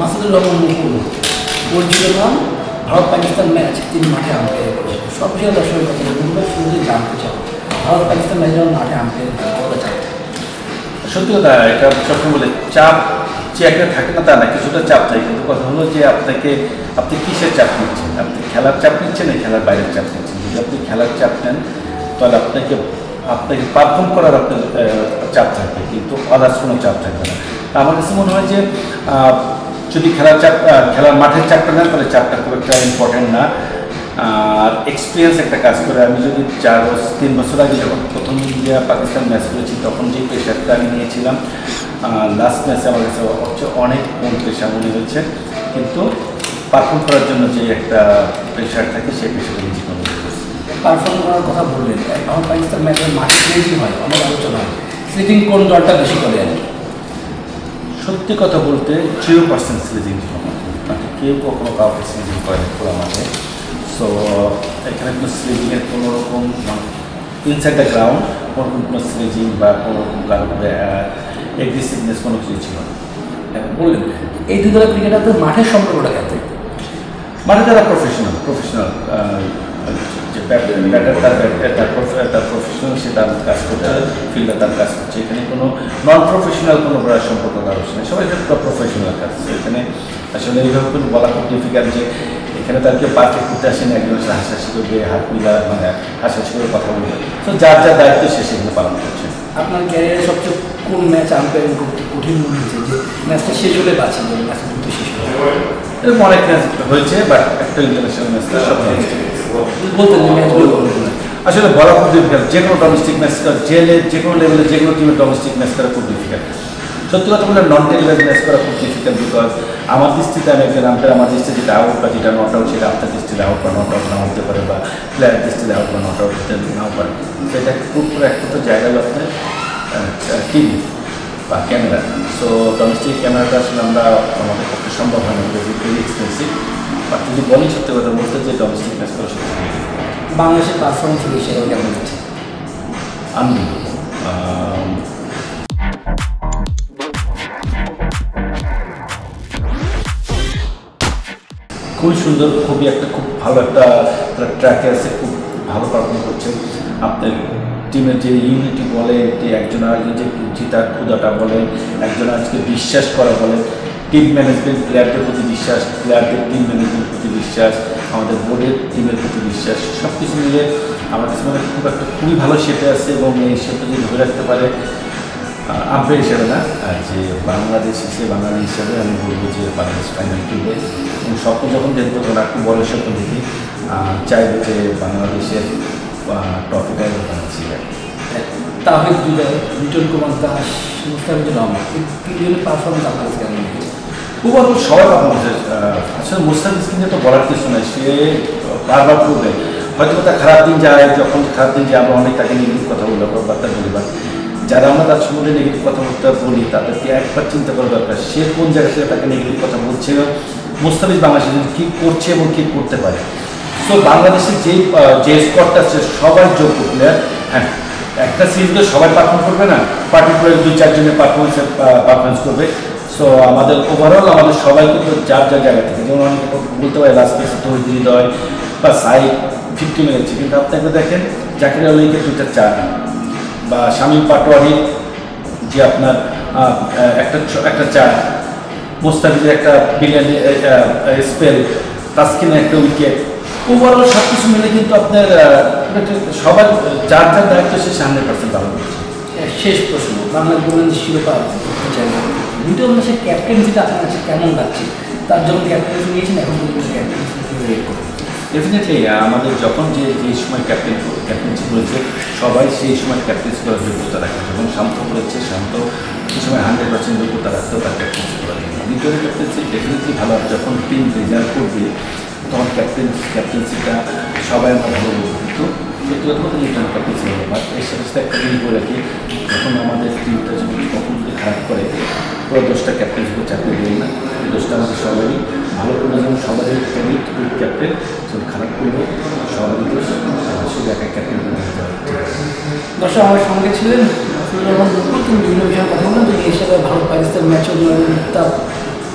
মাসুদুর রহমান মুকুল পরিচিত নাম। ভারত পাকিস্তান ম্যাচ 3 মাঠে আম্পায়ার করেছে। সবচেয়ে দর্শকের কথা বলবো, শুধু জানতে চাও ভারত পাকিস্তান ম্যাচ যখন মাঠে আম্পায়ার কতটা চাপ? সত্যি কথা, এটা সবসময় বলে চাপ যে একটা থাকে না তা না, কিছুটা চাপ থাকে, কিন্তু কথা হলো যে আপনি কিসের চাপ নিচ্ছেন? আপনি খেলার চাপ নিচ্ছেন না খেলার বাইরের চাপ নিচ্ছেন? যদি আপনি খেলার চাপ নেন তাহলে আপনাকে পারফর্ম করার আপনার চাপ থাকবে, কিন্তু আদার্স কোনো চাপ থাকবে না। আমার কাছে মনে হয় যে যদি খেলার মাঠের চাপটা নেন তাহলে চাপটা খুব একটা ইম্পর্টেন্ট না। আর এক্সপিরিয়েন্স একটা কাজ করে। আমি যদি 3 বছর আগে যখন প্রথম ইন্ডিয়া পাকিস্তান ম্যাচ করেছি তখন যে প্রেশারটা আমি নিয়েছিলাম, লাস্ট ম্যাচে আমার কাছে অনেক কম প্রেশার মনে হয়েছে, কিন্তু পারফর্ম করার জন্য যে একটা প্রেশার থাকে সেই প্রেশারটা নিজে কোনো পারফর্ম করার কথা বললেন। এখন পাকিস্তান ম্যাচের মাঠে স্লিপিং হয়, অনেক আলোচনা হয়, স্লিপিং কোন দলটা বেশি করে? আর সত্যি কথা বলতে 0% স্লিপিং মাঠে কেউ কখনো কাউকে স্লিপিং করে খোলা মাঠে। সো এখানে কোনো স্লিপিংয়ের কোনো রকম ইনসাইড দ্য গ্রাউন্ড কোনো স্লিপিং বা কোনো রকম কারণে এগ্রেসিভনেস কোনো কিছু ছিল না। বললেন এই দুই দলের ক্রিকেটারদের মাঠের সম্পর্কটা কেন? মাঠে তারা প্রফেশনাল যে ব্যাটার তার প্রফেশনাল, সে তার কাজ করছে, ফিল্ডার তার কাজ করছে। এখানে কোনো নন প্রফেশনাল কোনো সম্পর্ক কারোর নেই, সবাই প্রফেশনাল কাজ। এখানে আসলে এইভাবে কোনো বলা খুব ডিফিকাল্ট যে এখানে তার কেউ পার্কে ঘুরতে আসেন, একজন হাসাহাসি করবে, হাত মিলা মানে হাসাহাসি করে কথা বলবে। তো যার দায়িত্ব সে সেগুলো পালন করছে। আপনার ক্যারিয়ারে সবচেয়ে কোন ম্যাচ আম্পায়ারিং করতে কঠিন মনে হয়েছে, যে ম্যাচটা শেষ হলে বাঁচেন, যে ম্যাচটা কিন্তু শেষ হলে? এরকম অনেক ম্যাচ হয়েছে, বাট একটা ইন্টারন্যাশনাল ম্যাচটা সব বলতেন যে ম্যাচগুলো আসলে বলা খুব ডিফিকাল্ট। যে কোনো ডোমেস্টিক ম্যাচ যে কোনো লেভেলে যে কোনো টিমের ডোমেস্টিক ম্যাচ করা খুব ডিফিকাল্ট। সত্যি কথা বলে নন টেলিভাইজ ম্যাচ করা খুব ডিফিকাল্ট, বিকজ আমার দৃষ্টিতে আমি একজন আম্পায়ার, আমার দৃষ্টিতে যেটা আউট বা যেটা নট আউট সেটা আপনার দৃষ্টিতে আউট বা নট আউট না হতে পারে, বা প্লেয়ারের দৃষ্টিতে আউট বা নট আউট নাও পারে। সেটা খুব একটা জায়গা হলো আপনার টিভি বা ক্যামেরা। সো ডোমেস্টিক ক্যামেরাটা আসলে আমাদের পক্ষে সম্ভব হয় না, ভেরি এক্সপেন্সিভ। বাট যদি বলি সত্যি কথা বলতে যে ডোমেস্টিক ম্যাচ করা সত্যি বাংলাদেশের পারফরমেন্স হিসেবে কেমন হচ্ছে? আমি খুবই সুন্দর, খুব ভালো একটা ট্র্যাকে আছে, খুব ভালো পারফর্ম করছে। আপনার টিমের যে ইউনিটি বলে, যে একজন আগে যে জেতার ক্ষুদাটা বলে, একজন আজকে বিশ্বাস করা বলে, টিম ম্যানেজমেন্ট, প্লেয়ারদের প্রতি বিশ্বাস, প্লেয়ারদের টিম ম্যানেজমেন্টের প্রতি বিশ্বাস, আমাদের বোর্ডের টিমের প্রতি বিশ্বাস, সব কিছু মিলে আমার কাছে মনে খুবই ভালো শেপে আছে। এবং এই শেপটা যদি ধরে রাখতে পারে আম্পায়ার হিসেবে না, যে বাংলাদেশ হিসেবে আমি বলবো যে বাংলাদেশ ফাইনাল খেলবে। এবং স্বপ্ন যখন দেখবো তখন একটু বড় স্বপ্ন দেখি, চাইবো যে বাংলাদেশের ট্রফিটা বাংলাদেশি। তাহিদ হৃদয়, লিটন কুমার দাস, মুস্তাফিজুর রহমান, এই তিনজনের পারফরমেন্স আপনার কাছে কেমন হয়েছে? ওভারঅল সবাই পারফরমেন্স। আসলে মুস্তাফিজ কিন্তু তো বলার কিছু নয়, সে বারবার করবে। হয়তো তার খারাপ দিন যায়, যখন খারাপ দিন যায় আমরা অনেক তাকে নেগেটিভ কথা বলি, বার্তা বলি, বা যারা আমরা তার সম্বন্ধে নেগেটিভ কথাবার্তা বলি তাদেরকে একবার চিন্তা করা দরকার সে কোন জায়গা থেকে তাকে নেগেটিভ কথা বলছে। মুস্তাফিজ বাংলাদেশে কী করছে এবং কী করতে পারে। সো বাংলাদেশের যে স্কোয়াডটা আছে সবাই যোগ্য প্লেয়ার। হ্যাঁ, একটা সিরিজে সবাই পারফর্ম করবে না, পার্টিকুলার 2-4 জনের পারফরমেন্স করবে। সো আমাদের ওভারঅল আমাদের সবাই কিন্তু যার জায়গা থেকে, যেমন অনেকে বলতে পারে লাস্ট পেসে তহিদ হৃদয় বা সাইড 50 মেরেছে, কিন্তু আপনাকে দেখেন জাকির আলীকে 2টা 4, বা শামীম পাটোয়ারি যে আপনার একটা 4, মুস্তাফিজের একটা বিলিয়ন স্পেল, তাসকিনের একটা উইকেট। ওভারঅল সব কিছু মিলে কিন্তু আপনার সবাই যার দায়িত্ব সে 100% পালন করছে। শেষ প্রশ্ন, বাংলাদেশ বললেন শিরোপা চাই না, লিটন দাসের ক্যাপ্টেন্সিটা আপনার কাছে কেমন লাগছে? তার যখন ক্যাপ্টেন্সি নিয়েছেন এখন পর্যন্ত ক্যাপ্টেন্সি রেট করে ডেফিনেটলি আমাদের যখন যে সময় ক্যাপ্টেন্সি করেছে সবাই সেই সময় ক্যাপ্টেন্সি করার যোগ্যতা রাখে। যখন শান্ত করেছে, শান্ত সেই সময় 100% যোগ্যতা রাখতেও তার ক্যাপ্টেন্সি করার জন্য। লিটনের ক্যাপ্টেন্সি ডেফিনেটলি ভালো। যখন টিম রেজাল্ট করবে তখন ক্যাপ্টেন্সিটা সবাই আমরা ভালো বলবো, কিন্তু সত্যি কথা বলতে লিটনের ক্যাপ্টেন্সি ভালো। বাট এর সাথে সাথে একটা জিনিস বলে রাখি, যখন আমাদের টিমটা কখন যদি খারাপ করে পুরো 10টা ক্যাপ্টেন্সি করে চাকরি দেয় না, এই 10টা আমাদের সবারই ভালো করলে যেমন সবারই ক্যাপ্টেন, খারাপ করলেও সবারই দোষ, শুধু একা ক্যাপ্টেন করে দিতে হবে। দর্শক আমার সঙ্গে ছিলেন মাসুদুর রহমান মুকুল, তিনি বিভিন্ন বিষয়ে কথা বললেন। তিনি হিসেবে ভারত পাকিস্তান ম্যাচও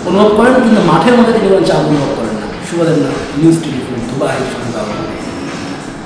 অনুভব করেন, কিন্তু মাঠের মধ্যে তিনি কোনো চাপ অনুভব করেন না। শুভদের না নিউজ টেলিভিশন দুবাই সংবাদ।